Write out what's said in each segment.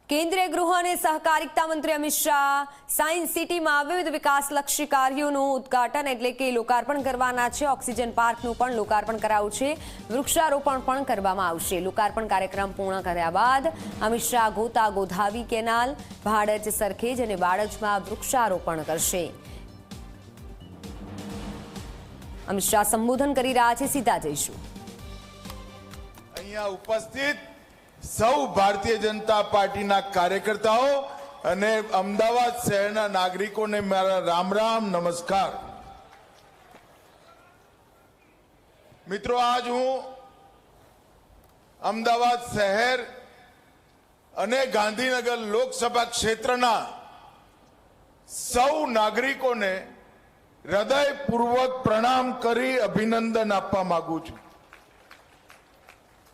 केंद्रीय गृह और सहकारिता मंत्री अमित शाह साइंस सिटी में विविध विकासलक्षी कार्यों उद्घाटन एटले के लोकार्पण करवाना छे। ऑक्सीजन पार्कनुं पण लोकार्पण कराव्युं छे। वृक्षारोपण पण करवामां आवशे। लोकार्पण कार्यक्रम पूर्ण कर्या बाद अमित शाह गोता गोधावी केनाल, भाड़ज, सरखेज अने बाळजमां वृक्षारोपण करशे। अमित शाह संबोधन करी रह्या छे। सीधा जईशुं। अहींया उपस्थित सौ भारतीय जनता पार्टीना कार्यकर्ताओं अने अमदावाद शहरना नागरिकोने मारा राम राम नमस्कार। मित्रों, आज हूँ अमदावाद शहर अने गांधीनगर लोकसभा क्षेत्रना सौ नागरिकोने हृदयपूर्वक प्रणाम करी अभिनंदन आपवा मांगु छुं।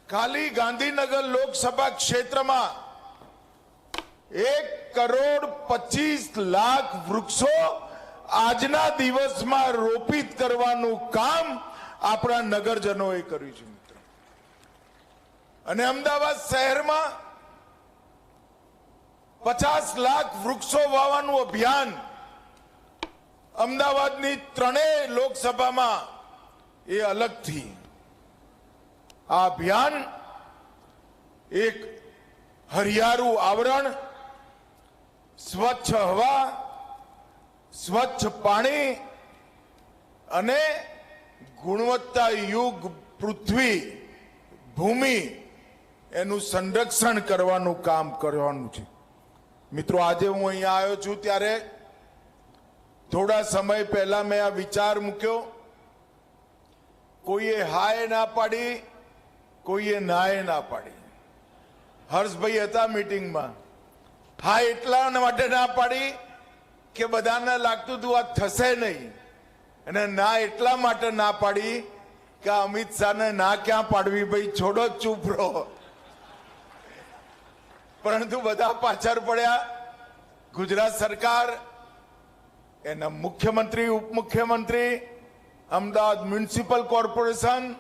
खाली गांधीनगर लोकसभा क्षेत्र में 1,25,00,000 वृक्षो आजना दिवस में रोपित करवानुं काम आपणा नगरजनोए कर्युं छे। मित्रों, अने अमदावाद शहर में 50 लाख वृक्षो वावानुं अभियान अमदावादनी त्रणेय लोकसभा में ए अलग थी। आ अभियान एक हरियारू आवरण, स्वच्छ हवा, स्वच्छ पानी अने गुणवत्तायुक्त पृथ्वी भूमि एनु संरक्षण करवानुं काम करवानुं छे। मित्रों, आज हूँ अहींया आव्यो छुं त्यारे थोड़ा समय पहला मैं आ विचार मूक्यो। कोईए हाय ना पाड़ी, कोईए नाय ना पाड़ी। हर्षभाई हता मीटिंग में, हा एटला माटे ना पाड़ी के बधाने लागतुं तुं आ थशे नहीं, अने ना एटला माटे ना पाड़ी के अमित शाह ने ना क्या पाड़वी, भाई छोड़ो, चूप रहो। परंतु बधा पाछळ पड्या। गुजरात सरकार, एना मुख्यमंत्री, उपमुख्यमंत्री, Ahmedabad municipal corporation,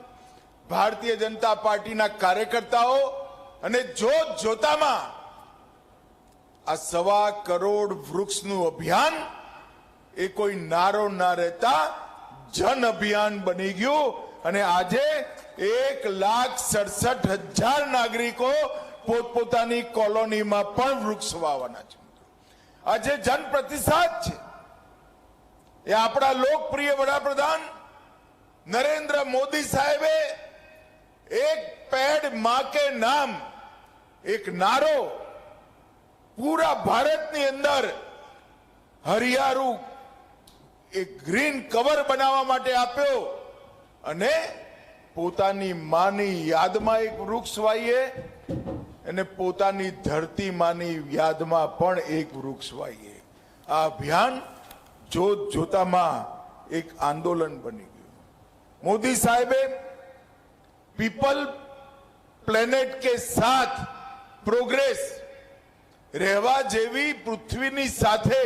Bharatiya Janata party ना कार्यकर्ताओं अने जोत जोतामां आ 1.25 करोड़ वृक्षनु अभियान ए कोई नारो ना रहता जन अभियान बनी गयो। अने आजे 1,67,000 नागरिको पोतपोतानी कॉलोनी में पण वृक्ष वावाना छे। आजे जन प्रतिसाद छे। ए आपड़ा लोकप्रिय वडाप्रधान नरेंद्र मोदी साहेबे एक पेड़ मां के नाम एक नारो पूरा भारत ની અંદર હરિયાળું એક ગ્રીન કવર બનાવવા માટે આપ્યો અને પોતાની માની યાદમાં એક વૃક્ષ વાવીએ અને પોતાની ધરતી માની યાદમાં પણ એક વૃક્ષ વાવીએ। આ અભિયાન જોત જોતામાં એક આંદોलन બની ગયું। મોદી સાહેબે पीपल प्लेनेट के साथ प्रोग्रेस, रहवा जेवी पृथ्वीनी साथे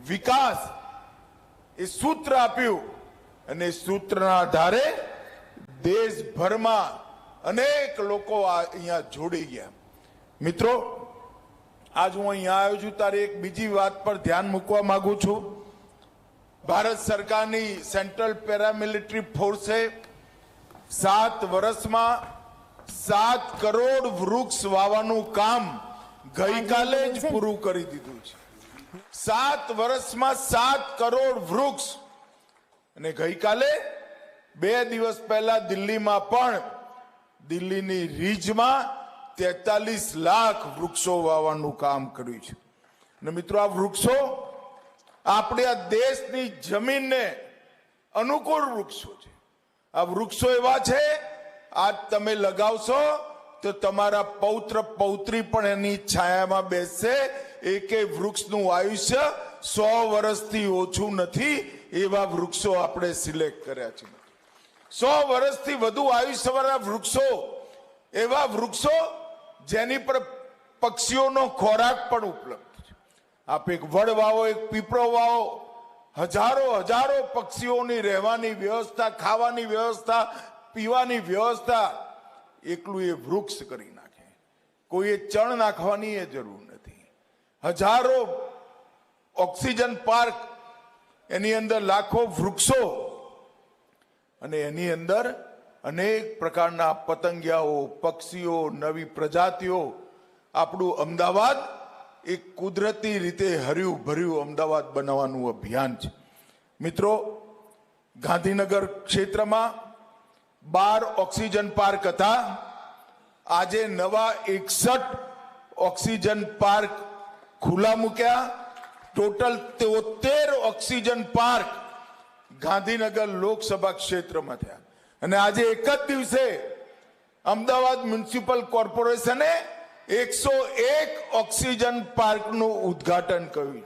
विकास ए सूत्र आप्યું અને सूत्रना आधारे देशभरमा अनेक लोको अहींया जोड़ी गया। मित्रों, आज हूँ अहींया आव्यो छुं त्यारे एक बीजी वात पर ध्यान मूकवा मांगु छुं। भारत सरकारनी सेंट्रल पेरामिलिटरी फोर्से 7 वर्ष में 7 करोड़ वृक्ष वावानुं काम गई काले ज पूरुं करी दीधुं छे। 7 वर्ष में 7 करोड़ वृक्ष। अने गई काले 2 दिवस पहला दिल्ली में पण दिल्लीनी रीज में 43 लाख वृक्षो वावानुं काम कर्युं छे। अने मित्रों, आ वृक्षो आपणे देशनी जमीनने अनुकूल वृक्षो छे। आ वृक्षो एवा छे, आज तमे लगावशो तो तमारा पौत्र पौत्री पण एनी छायामां बेसशे। एके वृक्षनुं आयुष्य 100 वर्षथी ओछुं नथी। एवा वृक्षो आपणे सिलेक्ट कर्या छे। 100 वर्षथी वधु आयुष्यवाळा वृक्षो, एवा वृक्षो जेनी पर पक्षीओनो खोराक पण उपलब्ध छे। आप एक वड वावो, एक पीपळो वावो, हजारों हजारों पक्षीओनी रहवानी व्यवस्था, खावानी व्यवस्था, पीवानी व्यवस्था एकलू ए वृक्ष करी नाखे। કોઈએ ચણ નાખવાની એ જરૂર નથી. હજારો ઓક્સિજન પાર્ક, એની અંદર લાખો વૃક્ષો અને એની અંદર અનેક પ્રકારના પતંગિયાઓ, પક્ષીઓ, નવી પ્રજાતિઓ. આપણું અમદાવાદ એક કુદરતી રીતે હર્યું ભર્યું અમદાવાદ બનાવવાનું અભિયાન છે. મિત્રો, ગાંધીનગર ક્ષેત્રમાં 12 ઓક્સિજન પાર્ક હતા. આજે નવા 61 ઓક્સિજન પાર્ક ખુલ્લા મૂક્યા. Total 73 oxygen park Gandhinagar Lok Sabha ક્ષેત્રમાં થયા. અને આજે એક જ દિવસે અમદાવાદ મ્યુનિસિપલ કોર્પોરેશને 101 ઓક્સિજન પાર્કનું ઉદ્ઘાટન કર્યું.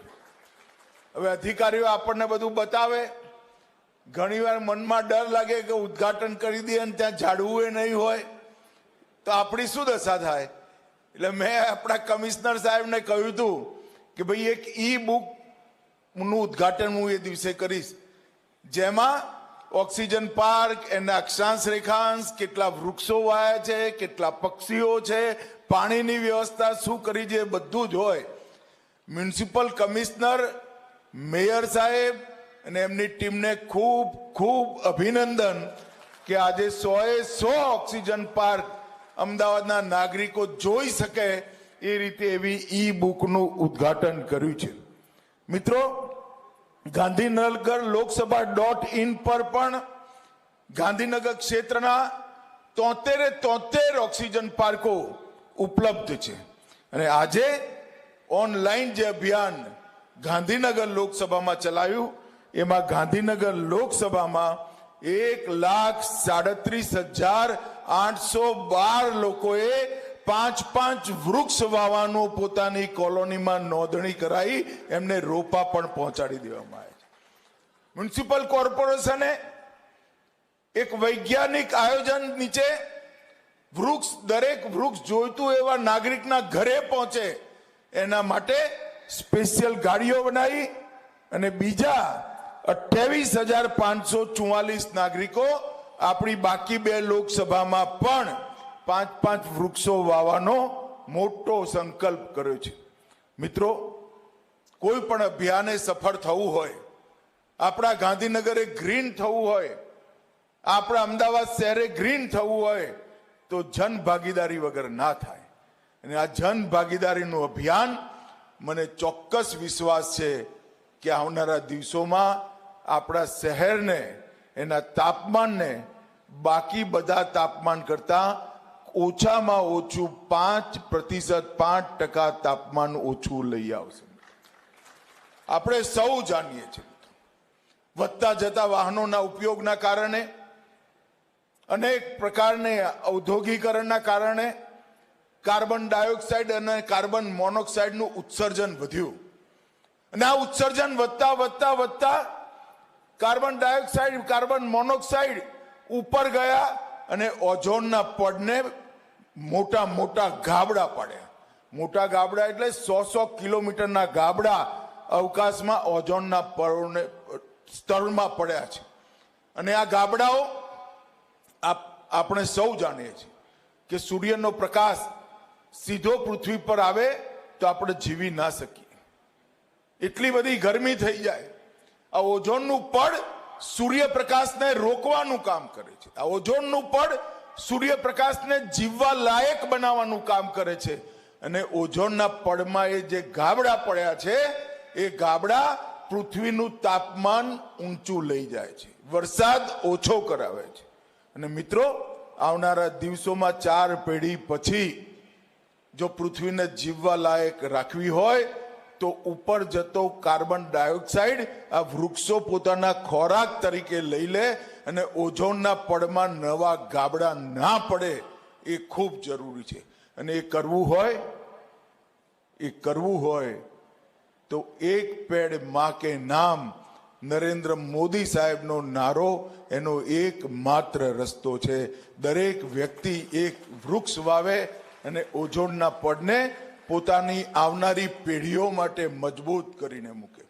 હવે અધિકારીઓ આપણને બધું બતાવે, ઘણીવાર મનમાં ડર લાગે કે ઉદ્ઘાટન કરી દે અને ત્યાં ઝાડવું એ નહીં હોય તો આપણી શું દશા થાય. એટલે મેં આપણા કમિશનર સાહેબને કહ્યું હતું કે ભાઈ એક ઈ બુક નું ઉદ્ઘાટન હું એ દિવસે કરીશ, જેમાં ઓક્સિજન પાર્ક, એના અક્ષાંશ રેખાંશ, કેટલા વૃક્ષો વાયા છે, કેટલા પક્ષીઓ છે, પાણીની વ્યવસ્થા શું કરી છે, બધું જ હોય. મ્યુનિસિપલ કમિશનર, મેયર સાહેબ અને એમની ટીમને ખૂબ ખૂબ અભિનંદન કે આજે 100 ઓક્સિજન પાર્ક અમદાવાદના નાગરિકો જોઈ શકે એ રીતે એવી ઈ બુકનું ઉદ્ઘાટન કર્યું છે. મિત્રો, ગાંધીનગર લોકસભા .in પર પણ ગાંધીનગર ક્ષેત્રના 73 ઓક્સિજન પાર્કો ઉપલબ્ધ છે. અને આજે ઓનલાઈન જે અભિયાન ગાંધીનગર લોકસભામાં ચલાવ્યું, એમાં ગાંધીનગર લોકસભામાં 1,37,812 લોકોએ 5 વૃક્ષ વાવવાનું પોતાની કોલોનીમાં નોંધણી કરાવી, એમને રોપા પણ પહોંચાડી દેવામાં આવે છે. મ્યુનિસિપલ કોર્પોરેશને એક વૈજ્ઞાનિક આયોજન નીચે દરેક વૃક્ષ જોઈતું એવા નાગરિકના ઘરે પહોંચે એના માટે સ્પેશિયલ ગાડીઓ બનાવી અને બીજા 28,544 નાગરિકો આપણી બાકી 2 લોકસભામાં પણ 5 વૃક્ષો વાવવાનો મોટો સંકલ્પ કર્યો છે. મિત્રો, કોઈ પણ અભિયાને સફળ થવું હોય, આપણા ગાંધીનગરે ગ્રીન થવું હોય, આપણા અમદાવાદ શહેરે ગ્રીન થવું હોય તો જન ભાગીદારી વગર ના થાય. અને આ જન ભાગીદારીનું અભિયાન, મને ચોક્કસ વિશ્વાસ છે કે આવનારા દિવસોમાં આપણા શહેરને, એના તાપમાનને બાકી બધા તાપમાન કરતા ઓછામાં ઓછું 5% તાપમાન ઓછું લઈ આવશે. આપણે સૌ જાણીએ છીએ, વધતા જતા વાહનોના ઉપયોગના કારણે, અનેક પ્રકારની ઔદ્યોગિકરણના કારણે કાર્બન ડાયોક્સાઇડ અને કાર્બન મોનોક્સાઇડનું ઉત્સર્જન વધ્યું. અને આ ઉત્સર્જન વધતા કાર્બન ડાયોક્સાઇડ, કાર્બન મોનોક્સાઇડ ઉપર ગયા અને ઓઝોનના પડને મોટા ગાબડા પડ્યા. મોટા ગાબડા એટલે 100 કિલોમીટરના ગાબડા અવકાશમાં ઓઝોનના સ્તરમાં પડ્યા છે. અને આ ગાબડાઓ આપણે સૌ જાણીએ છીએ કે સૂર્યનો પ્રકાશ સીધો પૃથ્વી પર આવે તો આપણે જીવી ના શકીએ, એટલી બધી ગરમી થઈ જાય. આ ઓઝોનનું પડ સૂર્યપ્રકાશને રોકવાનું કામ કરે છે. આ ઓઝોનનું પડ સૂર્યપ્રકાશને જીવવા લાયક બનાવવાનું કામ કરે છે. અને ઓઝોનના પડમાં એ જે ગાબડા પડ્યા છે, એ ગાબડા પૃથ્વીનું તાપમાન ઊંચું લઈ જાય છે, વરસાદ ઓછો કરાવે છે. અને મિત્રો, આવનારા દિવસોમાં 4 પેઢી પછી જો પૃથ્વીને જીવવા લાયક રાખવી હોય તો ઉપર જતો કાર્બન ડાયોક્સાઇડ આ વૃક્ષો પોતાના ખોરાક તરીકે લઈ લે અને ઓઝોનના પડમાં નવા ગાબડા ના પડે, એ ખૂબ જરૂરી છે. અને એ કરવું હોય તો એક પેડ માં કે નામ, નરેન્દ્ર મોદી સાહેબનો નારો એનો એકમાત્ર રસ્તો છે. દરેક વ્યક્તિ એક વૃક્ષ વાવે અને ઓઝોનના પડને પોતાની આવનારી પેઢીઓ માટે મજબૂત કરીને મૂકે.